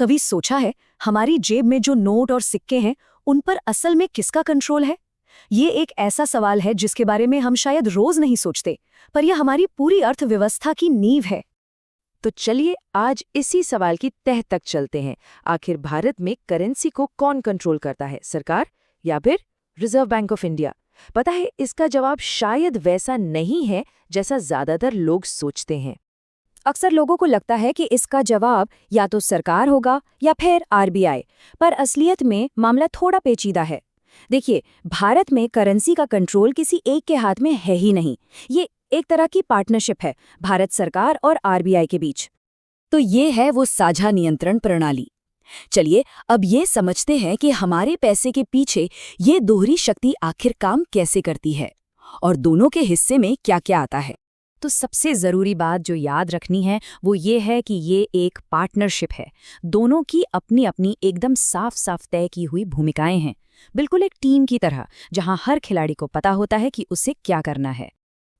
कभी सोचा है हमारी जेब में जो नोट और सिक्के हैं उन पर असल में किसका कंट्रोल है? ये एक ऐसा सवाल है जिसके बारे में हम शायद रोज नहीं सोचते, पर यह हमारी पूरी अर्थव्यवस्था की नींव है। तो चलिए आज इसी सवाल की तह तक चलते हैं। आखिर भारत में करेंसी को कौन कंट्रोल करता है, सरकार या फिर रिजर्व बैंक ऑफ इंडिया? पता है, इसका जवाब शायद वैसा नहीं है जैसा ज्यादातर लोग सोचते हैं। अक्सर लोगों को लगता है कि इसका जवाब या तो सरकार होगा या फिर आरबीआई, पर असलियत में मामला थोड़ा पेचीदा है। देखिए, भारत में करेंसी का कंट्रोल किसी एक के हाथ में है ही नहीं। ये एक तरह की पार्टनरशिप है भारत सरकार और आरबीआई के बीच। तो ये है वो साझा नियंत्रण प्रणाली। चलिए अब ये समझते हैं कि हमारे पैसे के पीछे ये दोहरी शक्ति आखिर काम कैसे करती है और दोनों के हिस्से में क्या-क्या आता है। तो सबसे ज़रूरी बात जो याद रखनी है वो ये है कि ये एक पार्टनरशिप है। दोनों की अपनी अपनी एकदम साफ साफ तय की हुई भूमिकाएं हैं, बिल्कुल एक टीम की तरह, जहां हर खिलाड़ी को पता होता है कि उसे क्या करना है।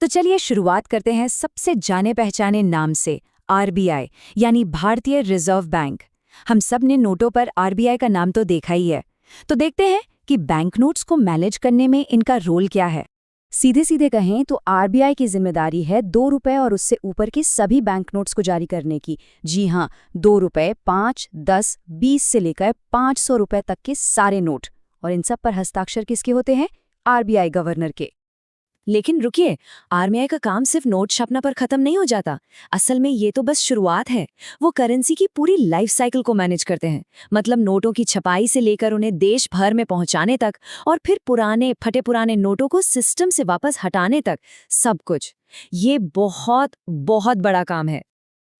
तो चलिए शुरुआत करते हैं सबसे जाने पहचाने नाम से, आरबीआई यानी भारतीय रिजर्व बैंक। हम सब ने नोटों पर आरबीआई का नाम तो देखा ही है, तो देखते हैं कि बैंक नोट्स को मैनेज करने में इनका रोल क्या है। सीधे सीधे कहें तो आरबीआई की जिम्मेदारी है 2 रुपए और उससे ऊपर के सभी बैंक नोट्स को जारी करने की। जी हाँ, 2 रुपए, 5, 10, 20 से लेकर 500 रुपए तक के सारे नोट, और इन सब पर हस्ताक्षर किसके होते हैं? आरबीआई गवर्नर के। लेकिन रुकिए, आरबीआई का काम सिर्फ नोट छापना पर खत्म नहीं हो जाता। असल में ये तो बस शुरुआत है। वो करेंसी की पूरी लाइफ साइकिल को मैनेज करते हैं, मतलब नोटों की छपाई से लेकर उन्हें देश भर में पहुंचाने तक, और फिर पुराने फटे पुराने नोटों को सिस्टम से वापस हटाने तक, सब कुछ। ये बहुत बहुत बड़ा काम है।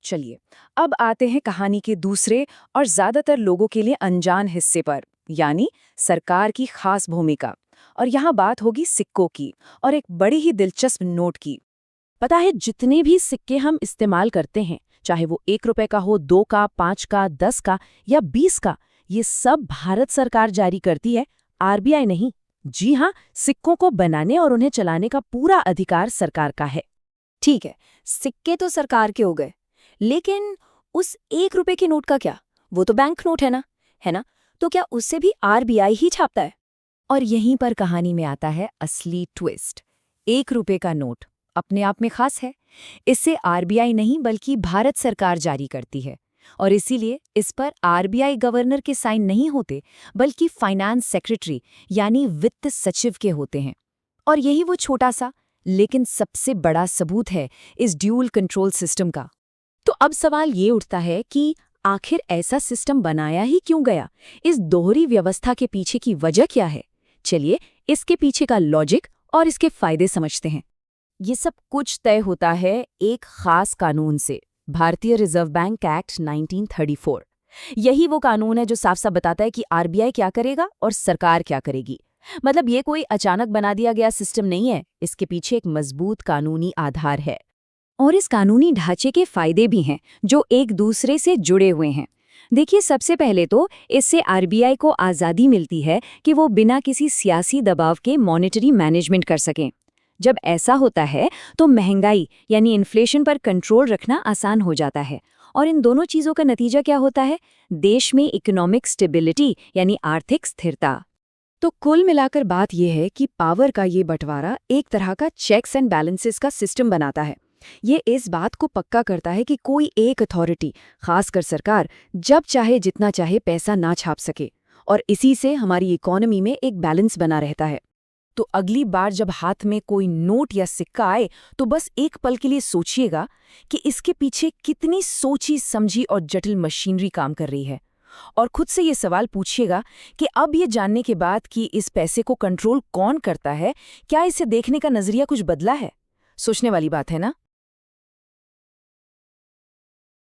चलिए अब आते हैं कहानी के दूसरे और ज्यादातर लोगों के लिए अनजान हिस्से पर, यानी सरकार की खास भूमिका। और यहाँ बात होगी सिक्कों की, और एक बड़ी ही दिलचस्प नोट की। पता है, जितने भी सिक्के हम इस्तेमाल करते हैं, चाहे वो 1 रुपए का हो, 2 का, 5 का, 10 का या 20 का, ये सब भारत सरकार जारी करती है, आरबीआई नहीं। जी हाँ, सिक्कों को बनाने और उन्हें चलाने का पूरा अधिकार सरकार का है। ठीक है, सिक्के तो सरकार के हो गए, लेकिन उस 1 रुपए के नोट का क्या? वो तो बैंक नोट है ना? तो क्या उससे भी आरबीआई ही छापता है? और यहीं पर कहानी में आता है असली ट्विस्ट। 1 रुपए का नोट अपने आप में खास है। इसे आरबीआई नहीं बल्कि भारत सरकार जारी करती है, और इसीलिए इस पर आरबीआई गवर्नर के साइन नहीं होते, बल्कि फाइनेंस सेक्रेटरी यानी वित्त सचिव के होते हैं। और यही वो छोटा सा लेकिन सबसे बड़ा सबूत है इस ड्यूल कंट्रोल सिस्टम का। तो अब सवाल ये उठता है कि आखिर ऐसा सिस्टम बनाया ही क्यों गया? इस दोहरी व्यवस्था के पीछे की वजह क्या है? चलिए इसके पीछे का लॉजिक और इसके फायदे समझते हैं। ये सब कुछ तय होता है एक खास कानून से, भारतीय रिजर्व बैंक एक्ट 1934। यही वो कानून है जो साफ साफ बताता है कि आरबीआई क्या करेगा और सरकार क्या करेगी। मतलब ये कोई अचानक बना दिया गया सिस्टम नहीं है, इसके पीछे एक मजबूत कानूनी आधार है। और इस कानूनी ढांचे के फायदे भी हैं जो एक दूसरे से जुड़े हुए हैं। देखिए, सबसे पहले तो इससे आरबीआई को आज़ादी मिलती है कि वो बिना किसी सियासी दबाव के मॉनेटरी मैनेजमेंट कर सकें। जब ऐसा होता है तो महंगाई यानी इन्फ्लेशन पर कंट्रोल रखना आसान हो जाता है, और इन दोनों चीज़ों का नतीजा क्या होता है? देश में इकोनॉमिक स्टेबिलिटी यानी आर्थिक स्थिरता। तो कुल मिलाकर बात यह है कि पावर का ये बंटवारा एक तरह का चेक्स एंड बैलेंसेस का सिस्टम बनाता है। ये इस बात को पक्का करता है कि कोई एक अथॉरिटी, खासकर सरकार, जब चाहे जितना चाहे पैसा ना छाप सके, और इसी से हमारी इकोनॉमी में एक बैलेंस बना रहता है। तो अगली बार जब हाथ में कोई नोट या सिक्का आए तो बस एक पल के लिए सोचिएगा कि इसके पीछे कितनी सोची समझी और जटिल मशीनरी काम कर रही है, और खुद से ये सवाल पूछिएगा कि अब ये जानने के बाद कि इस पैसे को कंट्रोल कौन करता है, क्या इसे देखने का नजरिया कुछ बदला है? सोचने वाली बात है ना?